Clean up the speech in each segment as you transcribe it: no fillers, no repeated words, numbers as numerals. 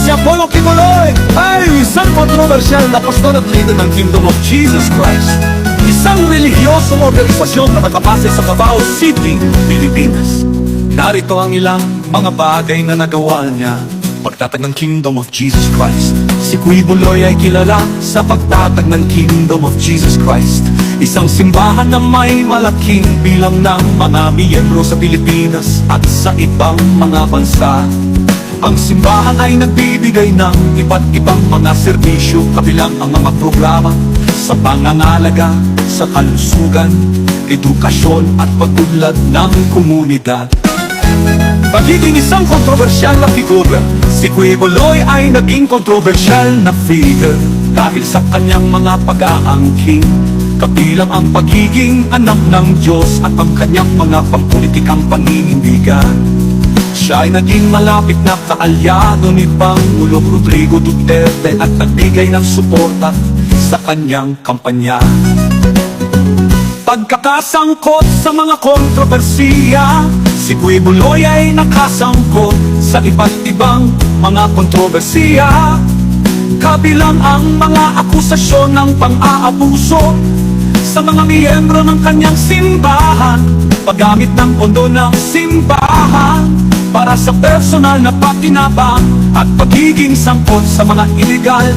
Si Apollo Kibuloy ay isang kontrobersyal na pastor at leader ng Kingdom of Jesus Christ. Isang relihiyosong organisasyon na nakabase sa Davao City, Pilipinas. Narito ang ilang mga bagay na nagawa niya pagtatag ng Kingdom of Jesus Christ. Si Kibuloy ay kilala sa pagtatag ng Kingdom of Jesus Christ, isang simbahan na may malaking bilang ng mga miyembro sa Pilipinas at sa ibang mga bansa. Ang simbahan ay nagbibigay ng iba't ibang mga serbisyo, kabilang ang mga programa sa pangangalaga, sa kalusugan, edukasyon at pag-unlad ng komunidad. Pagiging isang kontrobersyal na figura, si Kibuloy ay naging kontrobersyal na figure dahil sa kanyang mga pag-aangking, kabilang ang pagiging anak ng Diyos at ang kanyang mga pampulitikang paninindigan. Siya ay naging malapit na kaalyado ni Pangulong Rodrigo Duterte at nagbigay ng suporta sa kanyang kampanya. Pagkakasangkot sa mga kontrobersiya, si Kibuloy ay nakasangkot sa iba't ibang mga kontrobersiya, kabilang ang mga akusasyon ng pang-aabuso sa mga miyembro ng kanyang simbahan, paggamit ng pondo ng simbahan para sa personal na pakinabang at pagiging sangkot sa mga iligal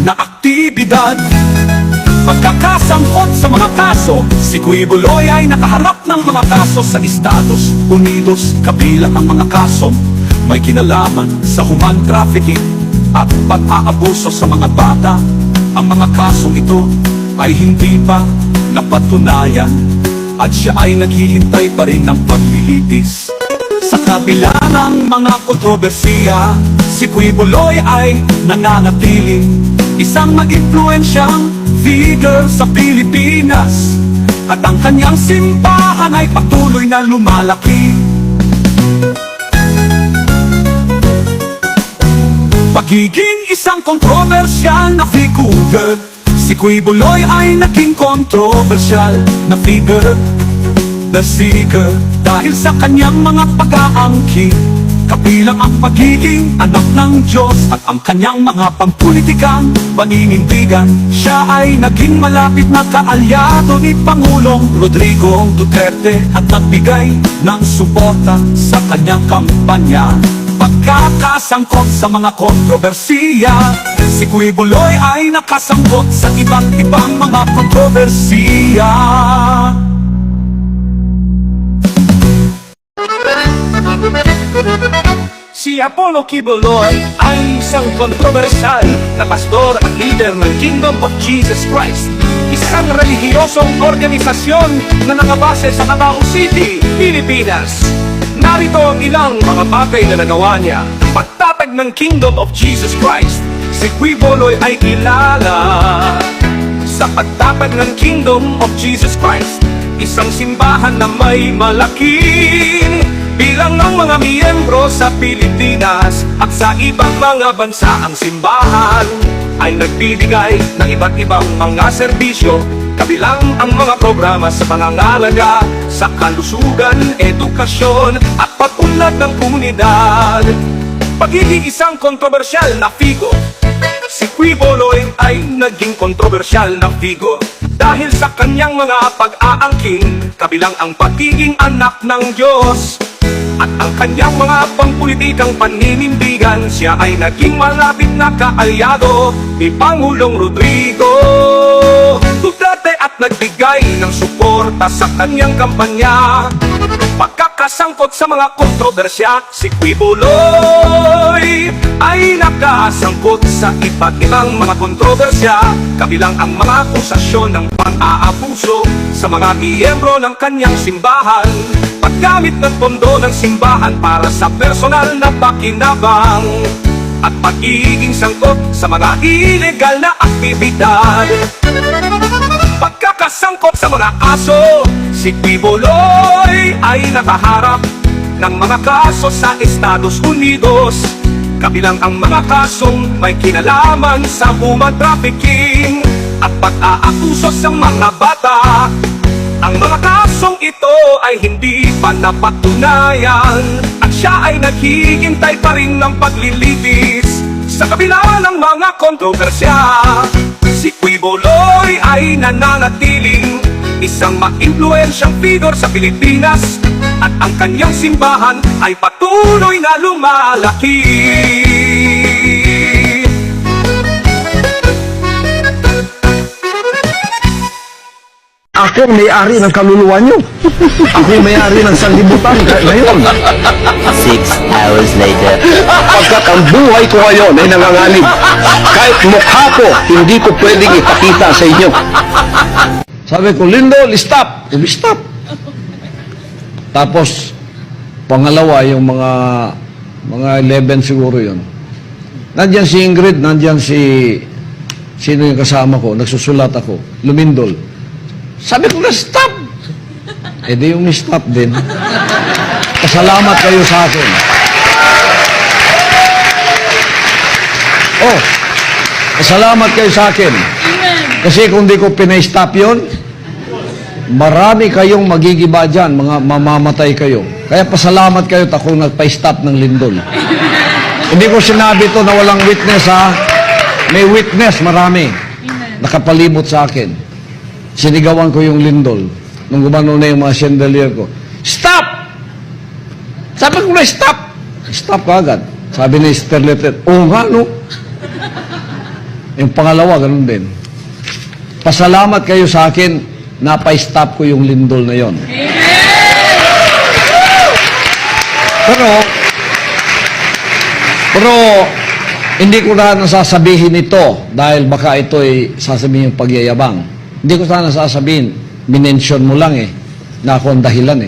na aktibidad. Pagkakasangkot sa mga kaso, si Kibuloy ay nakaharap ng mga kaso sa Estados Unidos, kabilang ang mga kaso may kinalaman sa human trafficking at pag-aabuso sa mga bata. Ang mga kasong ito ay hindi pa napatunayan at siya ay naghihintay pa rin ng paglilitis. Sa kabila ng mga kontrobersiya, si Kibuloy ay nananatiling isang mag-impluensyang figure sa Pilipinas at ang kanyang simbahan ay patuloy na lumalaki. Pagiging isang kontrobersyal na figure, si Kibuloy ay naging kontrobersyal na figure, the seeker, dahil sa kanyang mga pag-aangking, kabilang ang pagiging anak ng Diyos at ang kanyang mga pampulitikang paninindigan. Siya ay naging malapit na kaalyado ni Pangulong Rodrigo Duterte at nagbigay ng suporta sa kanyang kampanya. Pagkakasangkot sa mga kontrobersiya, si Kibuloy ay nakasangkot sa iba't ibang mga kontrobersiya. Si Apollo Kibuloy ay isang kontrobersyal na pastor at leader ng Kingdom of Jesus Christ, isang relihiyosong organisasyon na nakabase sa Davao City, Pilipinas. Narito ang ilang mga bagay na nagawa niya. Pagtatag ng Kingdom of Jesus Christ, si Kibuloy ay kilala sa pagtatag ng Kingdom of Jesus Christ, isang simbahan na may malaking bilang ng mga miyembro sa Pilipinas at sa ibang mga bansa. Ang simbahan ay nagbibigay ng iba't ibang mga serbisyo, kabilang ang mga programa sa pangangalaga, sa kalusugan, edukasyon at pag-unlad ng komunidad. Pagiging isang kontrobersyal na figo, si Kibuloy ay naging kontrobersyal na figo dahil sa kanyang mga pag-aangking, kabilang ang pagiging anak ng Diyos at ang kanyang mga pampulitikang paninindigan. Siya ay naging malapit na kaalyado ni Pangulong Rodrigo Duterte at nagbigay ng suporta sa kanyang kampanya. Pagkakasangkot sa mga kontrobersya, si Kibuloy ay nakasangkot sa iba't ibang mga kontrobersya, kabilang ang mga akusasyon ng pang-aabuso sa mga miyembro ng kanyang simbahan, paggamit ng pondo ng simbahan para sa personal na pakinabang, at pagiging sangkot sa mga illegal na aktibidad. Pagkakasangkot sa mga kaso, si Kibuloy ay nakaharap ng mga kaso sa Estados Unidos, kabilang ang mga kasong may kinalaman sa human trafficking at pag-aabuso sa mga bata. Ang mga kasong ito ay hindi pa napatunayan at siya ay naghihintay pa rin ng paglilitis Sa kabila ng mga kontrobersya, si Quiboloy ay nananatiling isang ma-influensyang figure sa Pilipinas, at ang kanyang simbahan ay patuloy na lumalaki. Ako ang may-ari ng kaluluwa nyo. Ako yung may-ari ng sanlibutan ngayon. 6 hours later. Pagkat ang buhay ko ngayon ay nanganganib. Kahit mukha ko, hindi ko pwedeng ipakita sa inyo. Sabi ko, Lindol, stop! Stop! Tapos, pangalawa, yung mga 11 siguro yun. Nandyan si Ingrid, nandyan sino yung kasama ko, nagsusulat ako, Lumindol. Sabi ko na, stop! Eh di yung stop din. Pasalamat kayo sa akin. Oh, pasalamat kayo sa akin. Kasi kung di ko pinay-stop yun, marami kayong magigiba dyan, mga mamamatay kayo. Kaya pasalamat kayo at ako nagpa-stop ng Lindol. Hindi ko sinabi to na walang witness, ha? May witness, marami. Nakapalibot sa akin. Sinigawan ko yung Lindol. Nung gumano na yung mga chandelier ko. Stop! Sabi ko na, stop! Stop ka agad. Sabi ni Sterlet, oo nga, no? Yung pangalawa, ganun din. Pasalamat kayo sa akin, napa-stop ko yung Lindol na yon. Pero, hindi ko na nasasabihin ito dahil baka ito ay sasabihin yung pagyayabang. Hindi ko sana sasabihin, minention mo lang na ako ang dahilan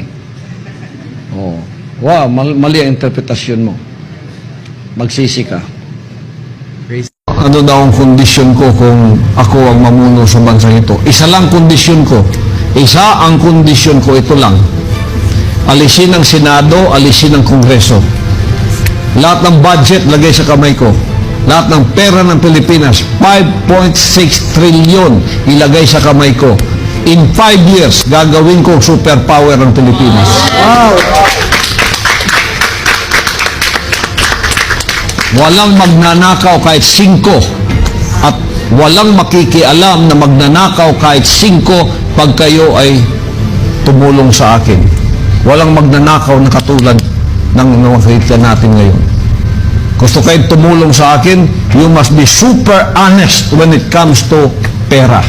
Oh. Wow, mali ang interpretasyon mo. Magsisi ka. Ano daw ang kondisyon ko kung ako ang mamuno sa bansang ito? Isa lang kondisyon ko. Isa ang kondisyon ko, ito lang. Alisin ang Senado, alisin ang Kongreso. Lahat ng budget, lagay sa kamay ko. Lahat ng pera ng Pilipinas, 5.6 trillion, ilagay sa kamay ko. In 5 years, gagawin ko superpower ang Pilipinas. Wow! Walang magnanakaw kahit 5 at walang makikialam na magnanakaw kahit 5 pag kayo ay tumulong sa akin. Walang magnanakaw na katulad ng nakikita natin ngayon. Gusto kayo tumulong sa akin, you must be super honest when it comes to pera.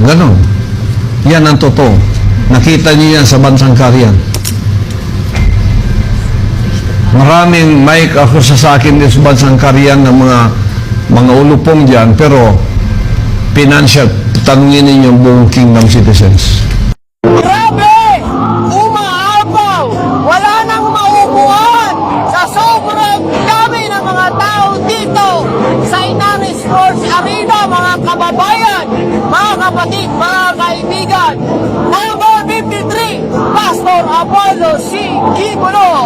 Ganon. Yan ang totoo. Nakita niyo yan sa bansang Karian. Maraming may akusa sa akin din sa bansang Karian ng mga ulupong dyan, pero financial, tanungin ninyo ang buong kingdom citizens. Grabe! Umaapaw! Wala nang maupuan sa sobrang dami ng mga tao dito sa Inaris Sports Arena, mga kababayan, mga kapatid, mga kaibigan. Number 53, Pastor Apollo C. Quiboloy.